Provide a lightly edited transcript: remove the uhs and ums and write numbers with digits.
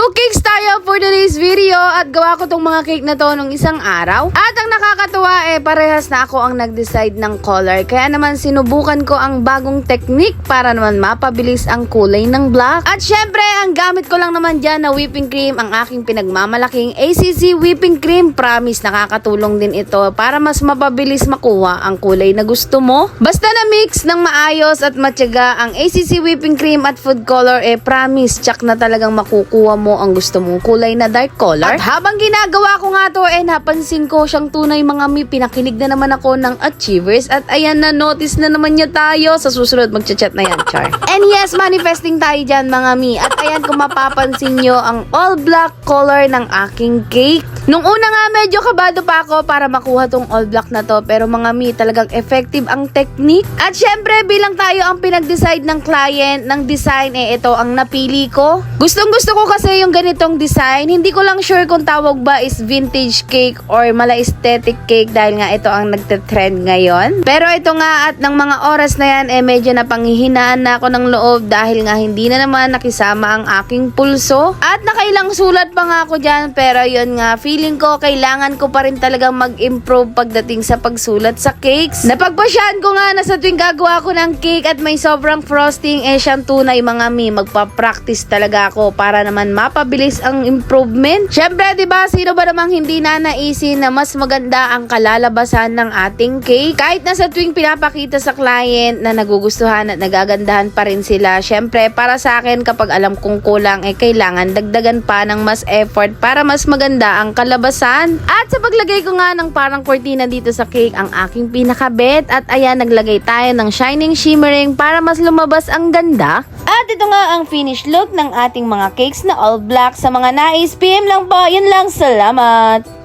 Magko-cakes tayo for today's video at gawa ko tong mga cake na to nung isang araw. At ang nakakatuwa parehas na ako ang nag-decide ng color. Kaya naman sinubukan ko ang bagong technique para naman mapabilis ang kulay ng black. At syempre, ang gamit ko lang naman dyan na whipping cream, ang aking pinagmamalaking ACC whipping cream. Promise, nakakatulong din ito para mas mapabilis makuha ang kulay na gusto mo. Basta na mix ng maayos at matyaga ang ACC whipping cream at food color, promise, tsak na talagang makukuha mo ang gusto mong kulay na dark color. At habang ginagawa ko nga to, napansin ko siyang tunay mga mi. Pinakinig na naman ako ng achievers. At ayan na, notice na naman niya tayo. Sa susunod, magchat-chat na yan, char. And yes, manifesting tayo dyan mga mi. At ayan, kung mapapansin nyo, ang all black color ng aking cake. Nung una nga, medyo kabado pa ako para makuha tong all black na to. Pero mga mi, talagang effective ang technique. At syempre, bilang tayo ang pinag-decide ng client, ng design, ito ang napili ko. Gustong-gusto ko kasi yung ganitong design. Hindi ko lang sure kung tawag ba is vintage cake or mala aesthetic cake dahil nga ito ang nagte-trend ngayon. Pero ito nga, at ng mga oras na yan, medyo napanghihinaan na ako ng loob dahil nga hindi na naman nakisama ang aking pulso. At nakailang sulat pa nga ako dyan, pero yun nga, feeling ko kailangan ko pa rin talagang mag-improve pagdating sa pagsulat sa cakes. Napagpasyahan ko nga na sa tuwing gagawa ko ng cake at may sobrang frosting, siyang tunay mga mi, magpa-practice talaga ako para naman mapabilis ang improvement. Syempre, diba, sino ba namang hindi nanaisin na mas maganda ang kalalabasan ng ating cake? Kahit na sa tuwing pinapakita sa client na nagugustuhan at nagagandahan pa rin sila. Syempre, para sa akin, kapag alam kong kulang, kailangan dagdagan pa ng mas effort para mas maganda ang kalabasan. At sa paglagay ko nga ng parang cortina dito sa cake, ang aking pinakabet. At ayan, naglagay tayo ng shining shimmering para mas lumabas ang ganda. At ito nga ang finished look ng ating mga cakes na all black. Sa mga nais, PM lang po. Yun lang, salamat!